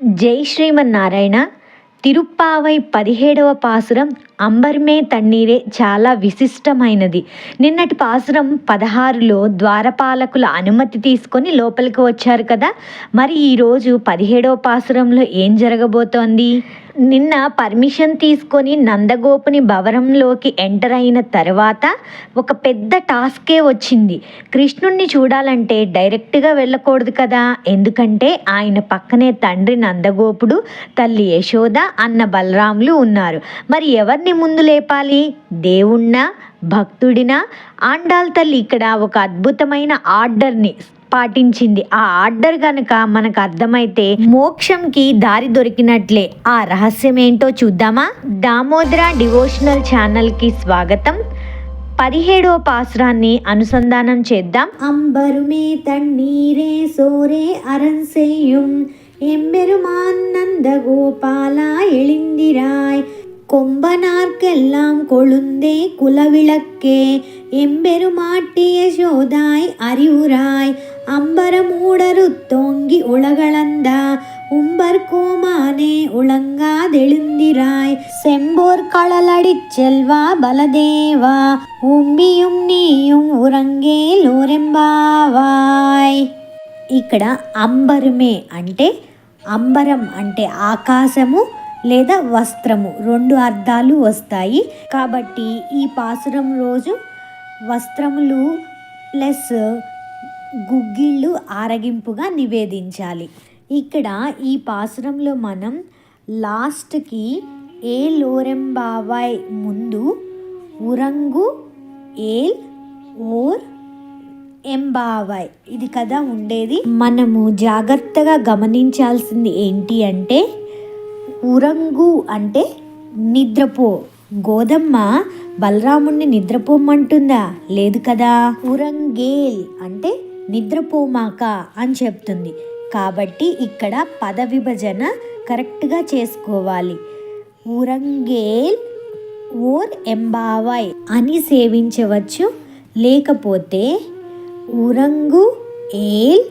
జై శ్రీమన్నారాయణ. తిరుప్పావై 17వ పాసురం అంబర్మే తన్నీరే చాలా విశిష్టమైనది. నిన్నటి పాసురం 16లో ద్వారపాలకుల అనుమతి తీసుకొని లోపలికి వచ్చారు కదా. మరి ఈరోజు 17వ పాసురంలో ఏం జరగబోతోంది? నిన్న పర్మిషన్ తీసుకొని నందగోపుని భవనంలోకి ఎంటర్ అయిన తర్వాత ఒక పెద్ద టాస్కే వచ్చింది. కృష్ణుణ్ణి చూడాలంటే డైరెక్ట్గా వెళ్ళకూడదు కదా. ఎందుకంటే ఆయన పక్కనే తండ్రి నందగోపుడు, తల్లి యశోద, అన్న బలరాములు ఉన్నారు. మరి ఎవరిని ముందు లేపాలి? దేవుణ్ణా, భక్తుడినా? ఆండాళ్ తల్లి ఇక్కడ ఒక అద్భుతమైన ఆర్డర్ని పాటించింది. ఆ ఆర్డర్ గనక మనకు అర్థమైతే మోక్షంకి దారి దొరికినట్లే. ఆ రహస్యం ఏంటో చూద్దామా? దామోదర డివోషనల్ ఛానల్కి స్వాగతం. 17వ పాసురాన్ని అనుసంధానం చేద్దాం. అంబరుమే తన్నీరే సోరే అరణ్ செய்யும் எம்பெருமான் நந்தகோபாலா எழுந்திராய் கொம்பனார்க்கெல்லாம் கொழுந்தே குலவிளக்கே எம்பெருமாட்டி யசோதாய் அறிவுராய் அம்பரமூடருத்தோங்கி உலகளந்தா உம்பர் கோமானே உளங்காதெழுந்திராய் செம்போர் களலடிச் செல்வா பலதேவா உம்பியும் நீயும் ఉరంగే లోరెంబావాయ్. ఇక్కడ అంబరమే అంటే అంబరం అంటే ఆకాశము లేదా వస్త్రము, రెండు అర్థాలు వస్తాయి. కాబట్టి ఈ పాసురం రోజు వస్త్రములు ప్లస్ గుగ్గిళ్ళు ఆరగింపుగా నివేదించాలి. ఇక్కడ ఈ పాసురంలో మనం లాస్ట్కి ఏ లోరెంబావాయ్ ముందు ఉరంగు ఏల్ ఓర్ ఎంబావాయ్ ఇది కదా ఉండేది. మనము జాగ్రత్తగా గమనించాల్సింది ఏంటి అంటే ఉరంగు అంటే నిద్రపో. గోదమ్మ బలరాముణ్ణి నిద్రపోమంటుందా? లేదు కదా. ఉరంగేల్ అంటే నిద్రపోమాక అని చెప్తుంది. కాబట్టి ఇక్కడ పద విభజన కరెక్ట్గా చేసుకోవాలి. ఉరంగేల్ ఓర్ ఎంబావాయ్ అని సేవించవచ్చు. లేకపోతే ఉరంగు ఏల్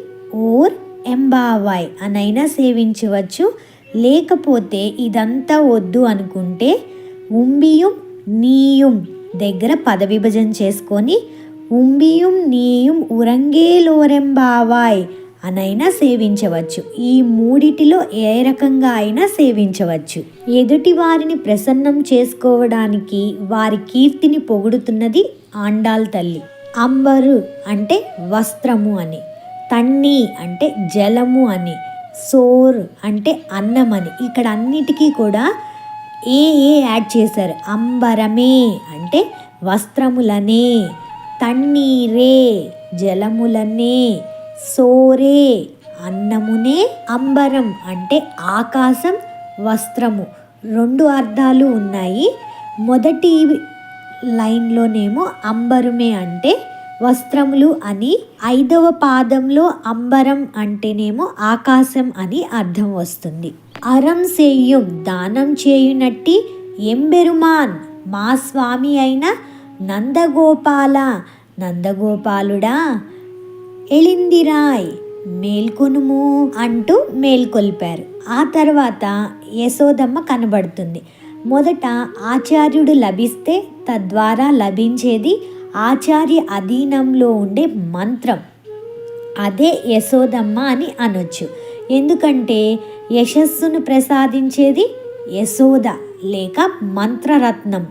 ఓర్ ఎంబావాయ్ అనైనా సేవించవచ్చు. లేకపోతే ఇదంతా వద్దు అనుకుంటే ఉంబియం నీయం దగ్గర పద విభజన చేసుకొని ఉంబియం నీయం ఉరంగేలోరెంబావాయ్ అనైనా సేవించవచ్చు. ఈ మూడిటిలో ఏ రకంగా అయినా సేవించవచ్చు. ఎదుటి వారిని ప్రసన్నం చేసుకోవడానికి వారి కీర్తిని పొగుడుతున్నది ఆండాళ్ తల్లి. అంబరు అంటే వస్త్రము అని, తన్ని అంటే జలము అని, సోర్ అంటే అన్నం అని. ఇక్కడ అన్నిటికీ కూడా ఏ యాడ్ చేశారు. అంబరమే అంటే వస్త్రములనే, తన్నీరే జలములనే, సోరే అన్నమునే, అంబరం అంటే ఆకాశం, వస్త్రము రెండు అర్థాలు ఉన్నాయి. మొదటి లైన్లోనేమో అంబరమే అంటే వస్త్రములు అని, 5వ పాదంలో అంబరం అంటేనేమో ఆకాశం అని అర్థం వస్తుంది. అరం సేయ్యం దానం చేయునట్టి ఎంబెరుమాన్ మా స్వామి అయిన నందగోపాల నందగోపాలుడా ఎళిందిరాయ్ మేల్కొనుము అంటూ మేల్కొల్పారు. ఆ తర్వాత యశోదమ్మ కనబడుతుంది. మొదట ఆచార్యుడు లభిస్తే తద్వారా లభించేది ఆచార్య అధీనంలో ఉండే మంత్రం, అదే యశోదమ్మ అని అనొచ్చు. ఎందుకంటే యశస్సును ప్రసాదించేది యశోద లేక మంత్రరత్నం.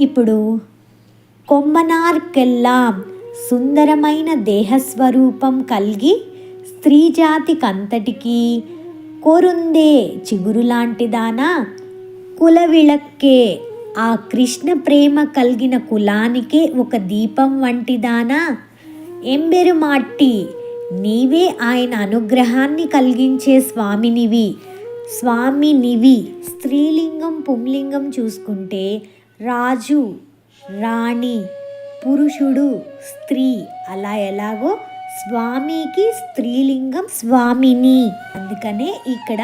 ఇప్పుడు కొమ్మనార్కెల్లాం సుందరమైన దేహస్వరూపం కలిగి స్త్రీజాతికంతటికీ కోరుందే చిగురులాంటిదానా కులవిళక్కే ఆ కృష్ణ ప్రేమ కలిగిన కులానికే ఒక దీపం వంటిదానా ఎంబెరుమాట్టి నీవే ఆయన అనుగ్రహాన్ని కలిగించే స్వామినివి. స్త్రీలింగం పుంలింగం చూసుకుంటే రాజు, రాణి, పురుషుడు, స్త్రీ అలా ఎలాగో స్వామికి స్త్రీలింగం స్వామిని. అందుకనే ఇక్కడ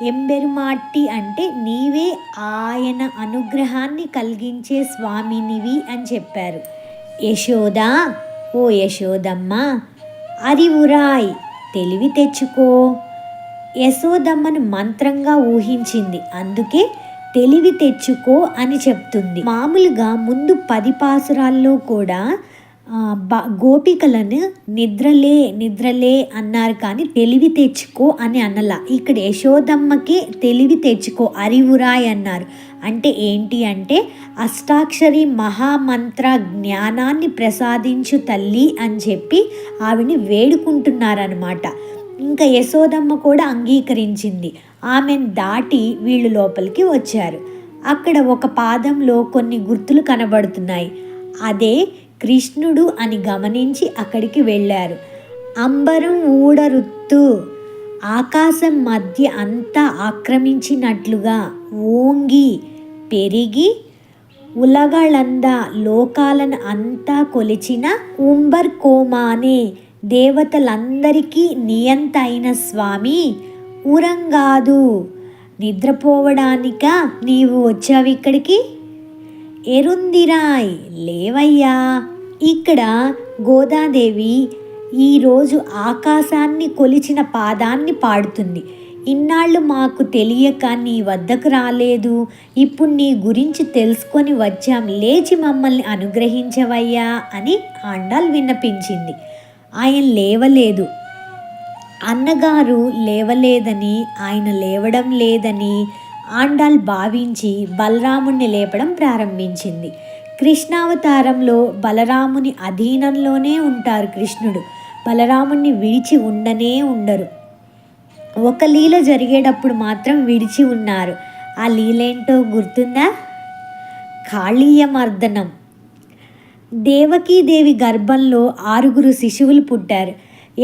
ఎంబెరుమాట్టి అంటే నీవే ఆయన అనుగ్రహాన్ని కలిగించే స్వామినివి అని చెప్పారు. యశోద ఓ యశోదమ్మ అరివురాయ్ తెలివి తెచ్చుకో, యశోదమ్మను మంత్రంగా ఊహించింది. అందుకే తెలివి తెచ్చుకో అని చెప్తుంది. మామూలుగా ముందు 10 పాసురాల్లో కూడా గోపికలను నిద్రలే నిద్రలే అన్నారు, కానీ తెలివి తెచ్చుకో అని అనలా. ఇక్కడ యశోదమ్మకే తెలివి తెచ్చుకో అరివురాయ్ అన్నారు. అంటే ఏంటి అంటే అష్టాక్షరి మహామంత్ర జ్ఞానాన్ని ప్రసాదించు తల్లి అని చెప్పి ఆవిని వేడుకుంటున్నారనమాట. ఇంకా యశోదమ్మ కూడా అంగీకరించింది. ఆమెను దాటి వీళ్ళు లోపలికి వచ్చారు. అక్కడ ఒక పాదంలో కొన్ని గుర్తులు కనబడుతున్నాయి. అదే కృష్ణుడు అని గమనించి అక్కడికి వెళ్ళారు. అంబరం ఊడరుత్తు, ఆకాశం మధ్య అంతా ఆక్రమించినట్లుగా ఓంగి పెరిగి ఉలగళందా లోకాలను అంతా కొలిచిన ఉంబర్ కోమానే దేవతలందరికీ నియంత అయిన స్వామి ఉరంగాదు, నిద్రపోవడానికా నీవు వచ్చావు ఇక్కడికి? ఎరుందిరాయ్ లేవయ్యా. ఇక్కడ గోదాదేవి ఈరోజు ఆకాశాన్ని కొలిచిన పాదాన్ని పాడుతుంది. ఇన్నాళ్ళు మాకు తెలియక నీ వద్దకు రాలేదు, ఇప్పుడు నీ గురించి తెలుసుకొని వచ్చాం, లేచి మమ్మల్ని అనుగ్రహించవయ్యా అని ఆండాల్ విన్నపించింది. ఆయన లేవలేదు, అన్నగారు లేవలేదని, ఆయన లేవడం లేదని ఆండాల్ భావించి బలరాముణ్ణి లేపడం ప్రారంభించింది. కృష్ణావతారంలో బలరాముని అధీనంలోనే ఉంటారు కృష్ణుడు. బలరాముణ్ణి విడిచి ఉండనే ఉండరు. ఒక లీల జరిగేటప్పుడు మాత్రం విడిచి ఉన్నారు. ఆ లీలేంటో గుర్తుందా? కాళీయమర్దనం. దేవకీదేవి గర్భంలో 6 శిశువులు పుట్టారు.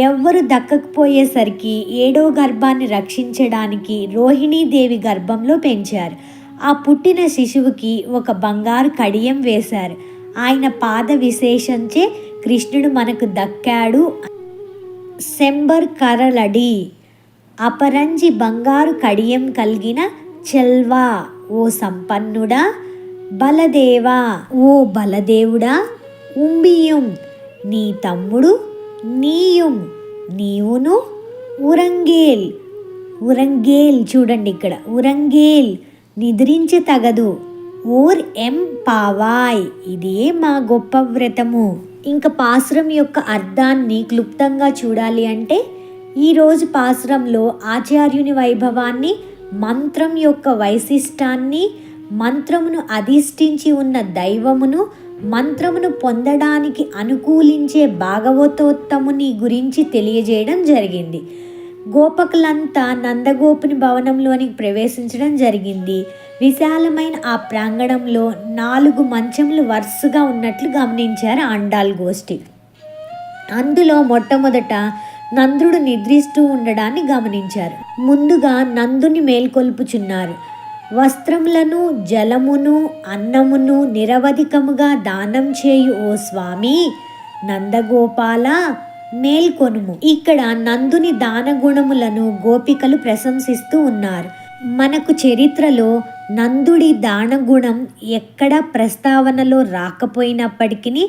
ఎవ్వరు దక్కకపోయేసరికి 7వ గర్భాన్ని రక్షించడానికి రోహిణీదేవి గర్భంలో పెంచారు. ఆ పుట్టిన శిశువుకి ఒక బంగారు కడియం వేశారు. ఆయన పాద విశేషంచే కృష్ణుడు మనకు దక్కాడు. శంబర్ కరలడి అపరంజి బంగారు కడియం కలిగిన చెల్వా ఓ సంపన్నుడా, బలదేవా ఓ బలదేవుడా, ఉంబియం నీ తమ్ముడు, నీయుం నీవును, ఉరంగేల్ ఉరంగేల్ చూడండి ఇక్కడ ఉరంగేల్ నిద్రించ తగదు, ఓర్ ఎం పావాయ్ ఇదే మా గొప్ప వ్రతము. ఇంకా పాసురం యొక్క అర్థాన్ని క్లుప్తంగా చూడాలి అంటే ఈరోజు పాసురంలో ఆచార్యుని వైభవాన్ని, మంత్రం యొక్క వైశిష్టాన్ని, మంత్రమును అధిష్ఠించి ఉన్న దైవమును, మంత్రమును పొందడానికి అనుకూలించే భాగవతోత్తముని గురించి తెలియజేయడం జరిగింది. గోపకులంతా నందగోపుని భవనంలోనికి ప్రవేశించడం జరిగింది. విశాలమైన ఆ ప్రాంగణంలో 4 మంచములు వరుసగా ఉన్నట్లు గమనించారు ఆండాల్ గోష్ఠి. అందులో మొట్టమొదట నందుడు నిద్రిస్తూ ఉండడాన్ని గమనించారు. ముందుగా నందుని మేల్కొల్పుచున్నారు. వస్త్రములను, జలమును, అన్నమును నిరవధికముగా దానం చేయు ఓ స్వామి నందగోపాల మేల్కొనుము. ఇక్కడ నందుని దాన గుణములను గోపికలు ప్రశంసిస్తూ ఉన్నారు. మనకు చరిత్రలో నందుడి దానగుణం ఎక్కడ ప్రస్తావనలో రాకపోయినప్పటికీ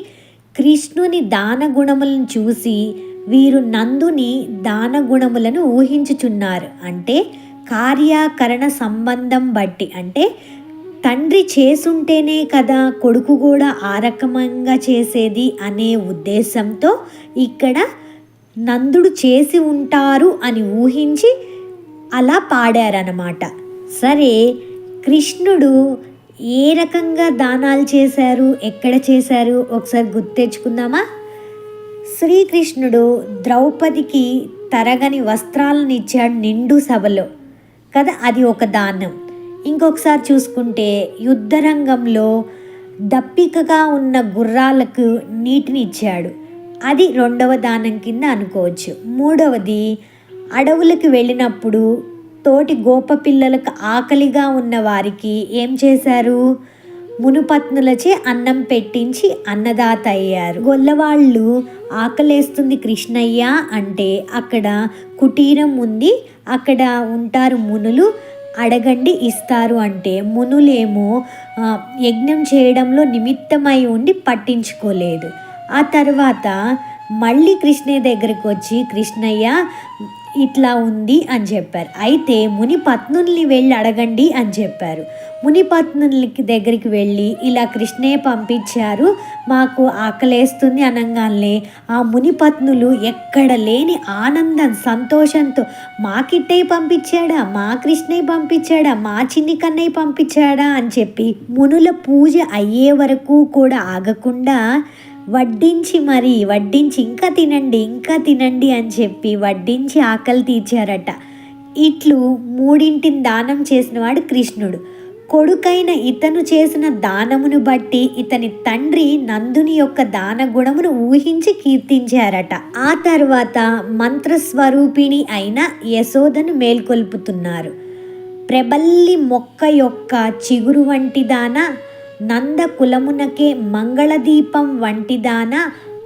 కృష్ణుని దానగుణములను చూసి వీరు నందుని దానగుణములను ఊహించుచున్నారు. అంటే కార్యాకరణ సంబంధం బట్టి, అంటే తండ్రి చేసుంటేనే కదా కొడుకు కూడా ఆ రకంగా చేసేది అనే ఉద్దేశంతో ఇక్కడ నందుడు చేసి ఉంటారు అని ఊహించి అలా పాడారన్నమాట. సరే, కృష్ణుడు ఏ రకంగా దానాలు చేశారు, ఎక్కడ చేశారు ఒకసారి గుర్తు తెచ్చుకుందామా? శ్రీకృష్ణుడు ద్రౌపదికి తరగని వస్త్రాలను ఇచ్చాడు నిండు సభలో కదా, అది ఒక దానం. ఇంకొకసారి చూసుకుంటే యుద్ధరంగంలో దప్పికగా ఉన్న గుర్రాలకు నీటిని ఇచ్చాడు, అది 2వ దానం కింద అనుకోవచ్చు. 3వది అడవులకు వెళ్ళినప్పుడు తోటి గోప పిల్లలకు ఆకలిగా ఉన్న వారికి ఏం చేశారు? మునుపత్నులచే అన్నం పెట్టించి అన్నదాత అయ్యారు. గొల్లవాళ్ళు ఆకలేస్తుంది కృష్ణయ్య అంటే అక్కడ కుటీరం ఉంది, అక్కడ ఉంటారు మునులు, అడగండి ఇస్తారు అంటే మునులేమో యజ్ఞం చేయడంలో నిమిత్తమై ఉండి పట్టించుకోలేదు. ఆ తర్వాత మళ్ళీ కృష్ణయ్య దగ్గరికి వచ్చి, కృష్ణయ్య ఇట్లా ఉంది అని చెప్పారు. అయితే ముని పత్నుల్ని వెళ్ళి అడగండి అని చెప్పారు. ముని పత్నులకి దగ్గరికి వెళ్ళి ఇలా కృష్ణయ్య పంపించారు, మాకు ఆకలేస్తుంది అనగానే ఆ ముని పత్నులు ఎక్కడ లేని ఆనందం సంతోషంతో మా కిట్టయ్య పంపించాడా, మా కృష్ణయ్య పంపించాడా, మా చిన్ని కన్నయ్య పంపించాడా అని చెప్పి మునుల పూజ అయ్యే వరకు కూడా ఆగకుండా వడ్డించి ఇంకా తినండి అని చెప్పి వడ్డించి ఆకలి తీర్చారట. ఇట్లు మూడింటిని దానం చేసినవాడు కృష్ణుడు. కొడుకైన ఇతను చేసిన దానమును బట్టి ఇతని తండ్రి నందుని యొక్క దాన గుణమును ఊహించి కీర్తించారట. ఆ తర్వాత మంత్రస్వరూపిణి అయిన యశోదను మేల్కొల్పుతున్నారు. ప్రబల్లి మొక్క యొక్క చిగురు వంటిదాన, నంద కులమునకే మంగళదీపం వంటిదాన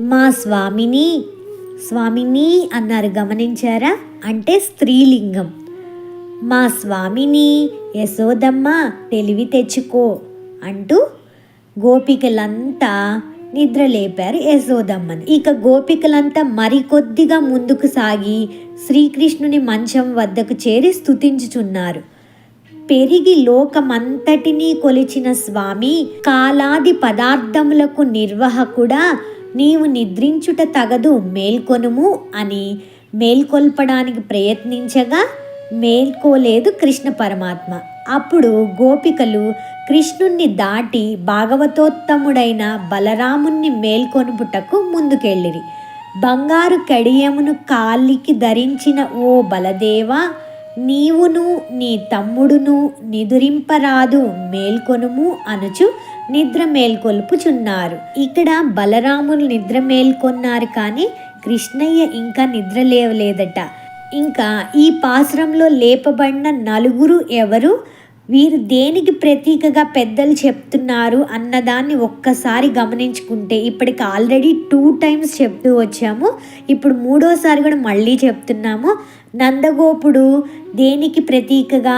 మా స్వామిని అన్నారు. గమనించారా? అంటే స్త్రీలింగం. మా స్వామిని యశోదమ్మ తెలివి తెచ్చుకో అంటూ గోపికలంతా నిద్రలేపారు యశోదమ్మని. ఇక గోపికలంతా మరికొద్దిగా ముందుకు సాగి శ్రీకృష్ణుని మంచం వద్దకు చేరి స్తుతించుచున్నారు. పెరిగి లోకమంతటినీ కొలిచిన స్వామి, కాలాది పదార్థములకు నిర్వహకుడా, నీవు నిద్రించుట తగదు, మేల్కొనుము అని మేల్కొల్పడానికి ప్రయత్నించగా మేల్కోలేదు కృష్ణ పరమాత్మ. అప్పుడు గోపికలు కృష్ణుణ్ణి దాటి భాగవతోత్తముడైన బలరాముణ్ణి మేల్కొనుపుటకు ముందుకెళ్ళిరి. బంగారు కడియమును కాలికి ధరించిన ఓ బలదేవా, నీవును నీ తమ్ముడును నిదురింపరాదు, మేల్కొనుము అనుచు నిద్ర మేల్కొల్పుచున్నారు. ఇక్కడ బలరాములు నిద్ర మేల్కొన్నారు, కానీ కృష్ణయ్య ఇంకా నిద్ర లేవలేదట. ఇంకా ఈ పాసురంలో లేపబడిన నలుగురు ఎవరు, వీరు దేనికి ప్రతీకగా పెద్దలు చెప్తున్నారు అన్నదాన్ని ఒక్కసారి గమనించుకుంటే, ఇప్పటికి ఆల్రెడీ 2 times చెప్తూ వచ్చాము, ఇప్పుడు 3వసారి కూడా మళ్ళీ చెప్తున్నాము. నందగోపుడు దేనికి ప్రతీకగా?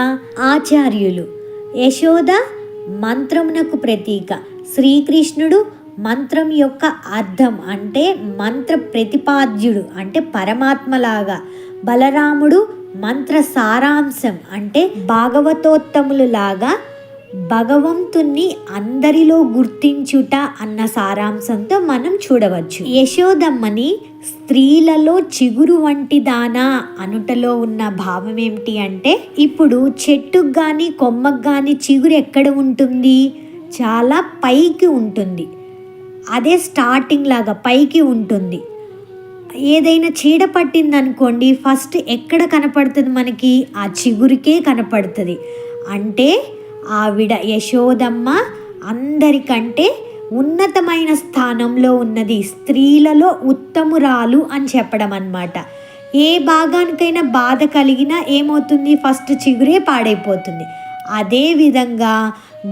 ఆచార్యులు. యశోద మంత్రమునకు ప్రతీక. శ్రీకృష్ణుడు మంత్రం యొక్క అర్థం అంటే మంత్ర ప్రతిపాద్యుడు అంటే పరమాత్మలాగా. బలరాముడు మంత్ర సారాంశం అంటే భాగవతోత్తములు లాగా భగవంతుణ్ణి అందరిలో గుర్తించుట అన్న సారాంశంతో మనం చూడవచ్చు. యశోదమ్మని స్త్రీలలో చిగురు వంటి దానా అనుటలో ఉన్న భావం ఏమిటి అంటే, ఇప్పుడు చెట్టుకు కానీ కొమ్మకు కానీ చిగురు ఎక్కడ ఉంటుంది? చాలా పైకి ఉంటుంది. అదే స్టార్టింగ్ లాగా పైకి ఉంటుంది. ఏదైనా చీడ పట్టింది అనుకోండి, ఫస్ట్ ఎక్కడ కనపడుతుంది మనకి? ఆ చిగురికే కనపడుతుంది. అంటే ఆవిడ యశోదమ్మ అందరికంటే ఉన్నతమైన స్థానంలో ఉన్నది, స్త్రీలలో ఉత్తమురాలు అని చెప్పడం అన్నమాట. ఏ భాగానికైనా బాధ కలిగినా ఏమవుతుంది? ఫస్ట్ చిగురే పాడైపోతుంది. అదేవిధంగా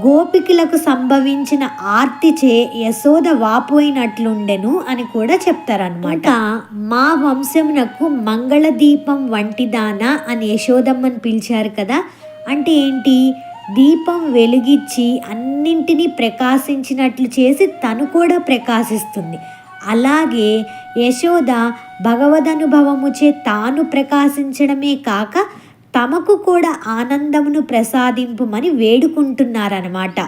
గోపికలకు సంభవించిన ఆర్తిచే యశోద వాపోయినట్లుండెను అని కూడా చెప్తారనమాట. మా వంశమునకు మంగళదీపం వంటిదానా అని యశోదమ్మని పిలిచారు కదా. అంటే ఏంటి? దీపం వెలిగించి అన్నింటినీ ప్రకాశించినట్లు చేసి తను కూడా ప్రకాశిస్తుంది. అలాగే యశోద భగవదనుభవముచే తాను ప్రకాశించడమే కాక తమకు కూడా ఆనందమును ప్రసాదింపుమని వేడుకుంటున్నారన్నమాట.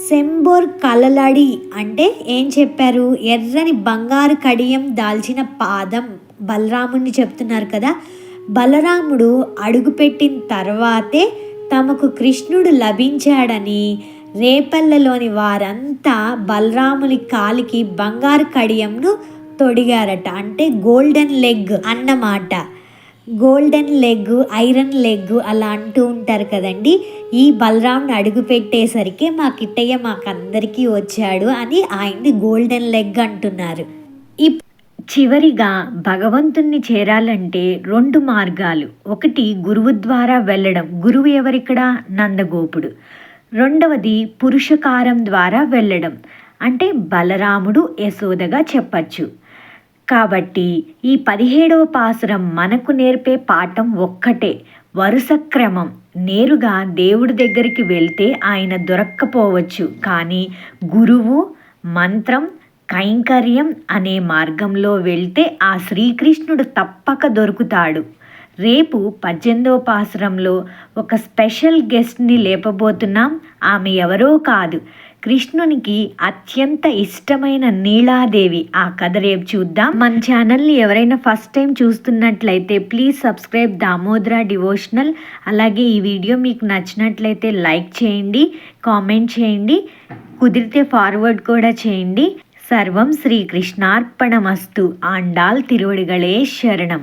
సెంబోర్ కలలడి అంటే ఏం చెప్పారు? ఎర్రని బంగారు కడియం దాల్చిన పాదం బలరాముడిని చెప్తున్నారు కదా. బలరాముడు అడుగుపెట్టిన తర్వాతే తమకు కృష్ణుడు లభించాడని రేపల్లెలోని వారంతా బలరాముని కాలికి బంగారు కడియంను తొడిగారట. అంటే గోల్డెన్ లెగ్ అన్నమాట. గోల్డెన్ లెగ్, ఐరన్ లెగ్ అలా అంటూ ఉంటారు కదండి. ఈ బలరాముని అడుగు పెట్టేసరికి మా కిట్టయ్య మాకందరికీ వచ్చాడు అని ఆయన్ని గోల్డెన్ లెగ్ అంటున్నారు. చివరిగా భగవంతుణ్ణి చేరాలంటే 2 మార్గాలు. ఒకటి గురువు ద్వారా వెళ్ళడం. గురువు ఎవరిక్కడ? నందగోపుడు. రెండవది పురుషకారం ద్వారా వెళ్ళడం. అంటే బలరాముడు, యశోదగా చెప్పచ్చు. కాబట్టి ఈ 17వ పాసురం మనకు నేర్పే పాఠం ఒక్కటే, వరుస క్రమం. నేరుగా దేవుడి దగ్గరికి వెళ్తే ఆయన దొరక్కపోవచ్చు, కానీ గురువు, మంత్రం, కైంకర్యం అనే మార్గంలో వెళ్తే ఆ శ్రీకృష్ణుడు తప్పక దొరుకుతాడు. రేపు 18వ పాసురంలో ఒక స్పెషల్ గెస్ట్ని లేపబోతున్నాం. ఆమె ఎవరో కాదు, కృష్ణునికి అత్యంత ఇష్టమైన నీలాదేవి. ఆ కథ రేపు చూద్దాం. మన ఛానల్ని ఎవరైనా ఫస్ట్ టైం చూస్తున్నట్లయితే ప్లీజ్ సబ్స్క్రైబ్ దామోదర డివోషనల్. అలాగే ఈ వీడియో మీకు నచ్చినట్లయితే లైక్ చేయండి, కామెంట్ చేయండి, కుదిరితే ఫార్వర్డ్ కూడా చేయండి. సర్వం శ్రీకృష్ణార్పణమస్తు. ఆండాల్ తిరువడిగళే శరణం.